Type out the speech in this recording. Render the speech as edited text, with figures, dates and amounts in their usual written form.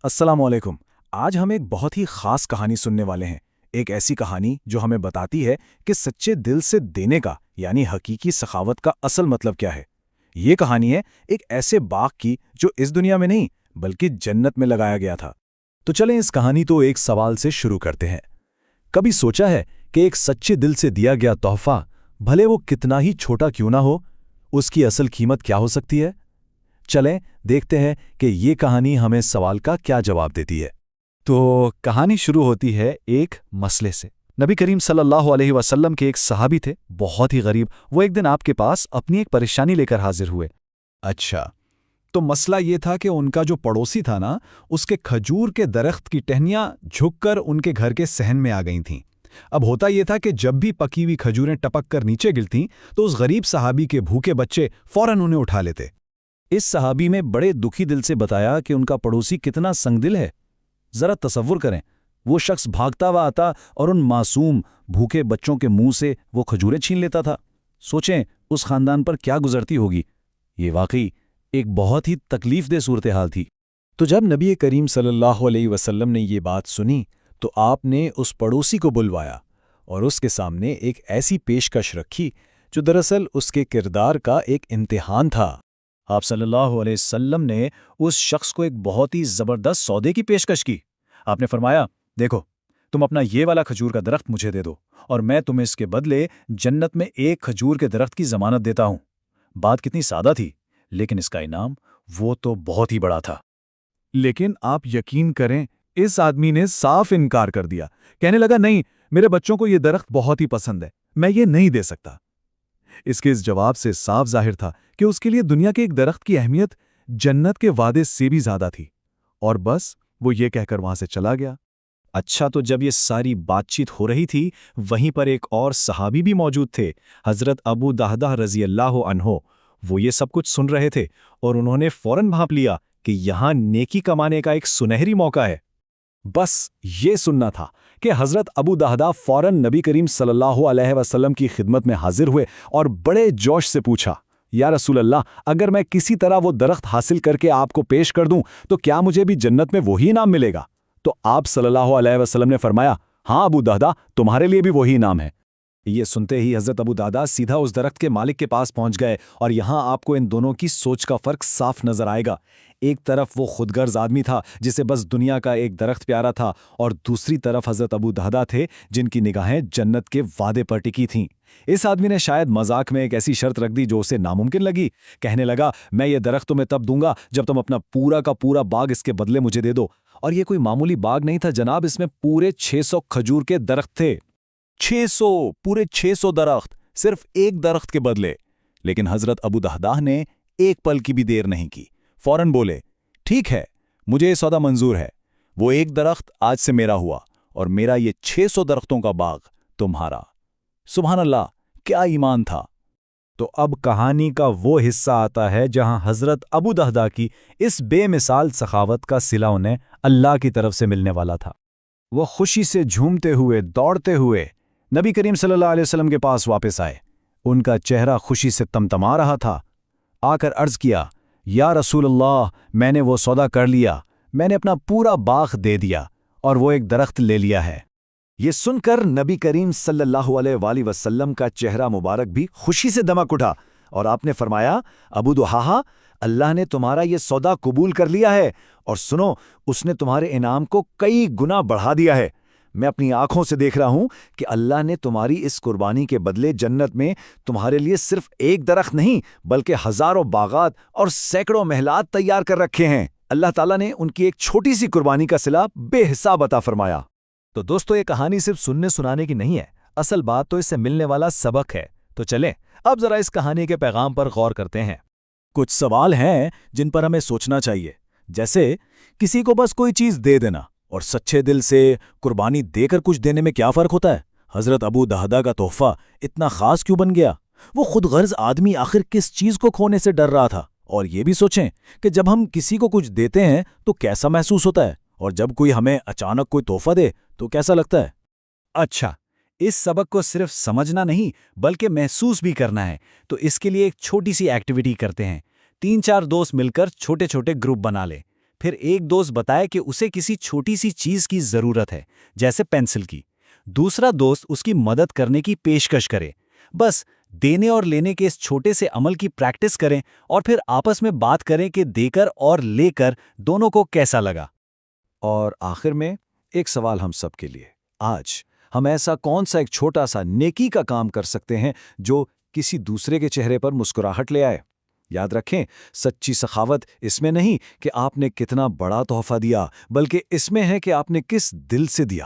السلام علیکم۔ آج ہم ایک بہت ہی خاص کہانی سننے والے ہیں، ایک ایسی کہانی جو ہمیں بتاتی ہے کہ سچے دل سے دینے کا یعنی حقیقی سخاوت کا اصل مطلب کیا ہے۔ یہ کہانی ہے ایک ایسے باغ کی جو اس دنیا میں نہیں بلکہ جنت میں لگایا گیا تھا۔ تو چلیں اس کہانی تو ایک سوال سے شروع کرتے ہیں۔ کبھی سوچا ہے کہ ایک سچے دل سے دیا گیا تحفہ بھلے وہ کتنا ہی چھوٹا کیوں نہ ہو، اس کی اصل قیمت کیا ہو سکتی ہے؟ چلیں دیکھتے ہیں کہ یہ کہانی ہمیں سوال کا کیا جواب دیتی ہے۔ تو کہانی شروع ہوتی ہے ایک مسئلے سے۔ نبی کریم صلی اللہ علیہ وسلم کے ایک صحابی تھے، بہت ہی غریب۔ وہ ایک دن آپ کے پاس اپنی ایک پریشانی لے کر حاضر ہوئے۔ اچھا، تو مسئلہ یہ تھا کہ ان کا جو پڑوسی تھا نا، اس کے کھجور کے درخت کی ٹہنیاں جھک کر ان کے گھر کے صحن میں آ گئی تھیں۔ اب ہوتا یہ تھا کہ جب بھی پکی ہوئی کھجوریں ٹپک کر نیچے گرتیں تو اس غریب صحابی کے بھوکے بچے فوراً انہیں اٹھا لیتے۔ اس صحابی میں بڑے دکھی دل سے بتایا کہ ان کا پڑوسی کتنا سنگ دل ہے۔ ذرا تصور کریں، وہ شخص بھاگتا ہوا آتا اور ان معصوم بھوکے بچوں کے منہ سے وہ کھجوریں چھین لیتا تھا۔ سوچیں اس خاندان پر کیا گزرتی ہوگی۔ یہ واقعی ایک بہت ہی تکلیف دہ صورتحال تھی۔ تو جب نبی کریم صلی اللہ علیہ وسلم نے یہ بات سنی تو آپ نے اس پڑوسی کو بلوایا اور اس کے سامنے ایک ایسی پیشکش رکھی جو دراصل اس کے کردار کا ایک امتحان تھا۔ آپ صلی اللہ علیہ وسلم نے اس شخص کو ایک بہت ہی زبردست سودے کی پیشکش کی۔ آپ نے فرمایا، دیکھو تم اپنا یہ والا کھجور کا درخت مجھے دے دو اور میں تمہیں اس کے بدلے جنت میں ایک کھجور کے درخت کی ضمانت دیتا ہوں۔ بات کتنی سادہ تھی لیکن اس کا انعام وہ تو بہت ہی بڑا تھا۔ لیکن آپ یقین کریں، اس آدمی نے صاف انکار کر دیا، کہنے لگا نہیں، میرے بچوں کو یہ درخت بہت ہی پسند ہے، میں یہ نہیں دے سکتا۔ اس کے اس جواب سے صاف ظاہر تھا کہ اس کے لیے دنیا کے ایک درخت کی اہمیت جنت کے وعدے سے بھی زیادہ تھی، اور بس وہ یہ کہہ کر وہاں سے چلا گیا۔ اچھا، تو جب یہ ساری بات چیت ہو رہی تھی وہیں پر ایک اور صحابی بھی موجود تھے، حضرت ابو دہدہ رضی اللہ عنہ۔ وہ یہ سب کچھ سن رہے تھے اور انہوں نے فوراً بھانپ لیا کہ یہاں نیکی کمانے کا ایک سنہری موقع ہے۔ بس یہ سننا تھا کہ حضرت ابو دہدہ فوراً نبی کریم صلی اللہ علیہ وسلم کی خدمت میں حاضر ہوئے اور بڑے جوش سے پوچھا، یا رسول اللہ، اگر میں کسی طرح وہ درخت حاصل کر کے آپ کو پیش کر دوں تو کیا مجھے بھی جنت میں وہی انعام ملے گا؟ تو آپ صلی اللہ علیہ وسلم نے فرمایا، ہاں ابو دہدہ، تمہارے لیے بھی وہی انعام ہے۔ یہ سنتے ہی حضرت ابو دہدہ سیدھا اس درخت کے مالک کے پاس پہنچ گئے، اور یہاں آپ کو ان دونوں کی سوچ کا فرق صاف نظر آئے گا۔ ایک طرف وہ خود غرض آدمی تھا جسے بس دنیا کا ایک درخت پیارا تھا، اور دوسری طرف حضرت ابو دہدہ تھے جن کی نگاہیں جنت کے وعدے پر ٹکی تھیں۔ اس آدمی نے شاید مذاق میں ایک ایسی شرط رکھ دی جو اسے ناممکن لگی۔ کہنے لگا، میں یہ درخت تمہیں تب دوں گا جب تم اپنا پورا کا پورا باغ اس کے بدلے مجھے دے دو۔ اور یہ کوئی معمولی باغ نہیں تھا جناب، اس میں پورے 600 کھجور کے درخت تھے۔ 600، پورے 600 درخت صرف ایک درخت کے بدلے۔ لیکن حضرت ابو دہدہ نے ایک پل کی بھی دیر نہیں کی، فوراً بولے، ٹھیک ہے، مجھے یہ سودا منظور ہے۔ وہ ایک درخت آج سے میرا ہوا اور میرا یہ 600 درختوں کا باغ تمہارا۔ سبحان اللہ، کیا ایمان تھا! تو اب کہانی کا وہ حصہ آتا ہے جہاں حضرت ابو دہدہ کی اس بے مثال سخاوت کا صلہ انہیں اللہ کی طرف سے ملنے والا تھا۔ وہ خوشی سے جھومتے ہوئے، دوڑتے ہوئے نبی کریم صلی اللہ علیہ وسلم کے پاس واپس آئے۔ ان کا چہرہ خوشی سے تمتما رہا تھا۔ آ کر عرض کیا، یا رسول اللہ، میں نے وہ سودا کر لیا، میں نے اپنا پورا باغ دے دیا اور وہ ایک درخت لے لیا ہے۔ یہ سن کر نبی کریم صلی اللہ علیہ وآلہ وسلم کا چہرہ مبارک بھی خوشی سے دمک اٹھا، اور آپ نے فرمایا، ابو دہدہ، اللہ نے تمہارا یہ سودا قبول کر لیا ہے، اور سنو، اس نے تمہارے انعام کو کئی گنا بڑھا دیا ہے۔ میں اپنی آنکھوں سے دیکھ رہا ہوں کہ اللہ نے تمہاری اس قربانی کے بدلے جنت میں تمہارے لیے صرف ایک درخت نہیں بلکہ ہزاروں باغات اور سینکڑوں محلات تیار کر رکھے ہیں۔ اللہ تعالیٰ نے ان کی ایک چھوٹی سی قربانی کا صلہ بے حساب عطا فرمایا۔ تو دوستو، یہ کہانی صرف سننے سنانے کی نہیں ہے، اصل بات تو اس سے ملنے والا سبق ہے۔ تو چلیں اب ذرا اس کہانی کے پیغام پر غور کرتے ہیں۔ کچھ سوال ہیں جن پر ہمیں سوچنا چاہیے، جیسے کسی کو بس کوئی چیز دے دینا اور سچے دل سے قربانی دے کر کچھ دینے میں کیا فرق ہوتا ہے؟ حضرت ابو دہدہ کا تحفہ اتنا خاص کیوں بن گیا؟ وہ خود غرض آدمی آخر کس چیز کو کھونے سے ڈر رہا تھا؟ اور یہ بھی سوچیں کہ جب ہم کسی کو کچھ دیتے ہیں تو کیسا محسوس ہوتا ہے، اور جب کوئی ہمیں اچانک کوئی تحفہ دے تو کیسا لگتا ہے؟ اچھا، اس سبق کو صرف سمجھنا نہیں بلکہ محسوس بھی کرنا ہے، تو اس کے لیے ایک چھوٹی سی ایکٹیویٹی کرتے ہیں۔ 3-4 دوست مل کر چھوٹے چھوٹے گروپ بنا لیں، پھر ایک دوست بتائے کہ اسے کسی چھوٹی سی چیز کی ضرورت ہے، جیسے پینسل کی۔ دوسرا دوست اس کی مدد کرنے کی پیشکش کرے۔ بس دینے اور لینے کے اس چھوٹے سے عمل کی پریکٹس کریں اور پھر آپس میں بات کریں کہ دے کر اور لے کر دونوں کو کیسا لگا۔ اور آخر میں ایک سوال ہم سب کے لیے، آج ہم ایسا کون سا ایک چھوٹا سا نیکی کا کام کر سکتے ہیں جو کسی دوسرے کے چہرے پر مسکراہٹ لے آئے؟ یاد رکھیں، سچی سخاوت اس میں نہیں کہ آپ نے کتنا بڑا تحفہ دیا، بلکہ اس میں ہے کہ آپ نے کس دل سے دیا۔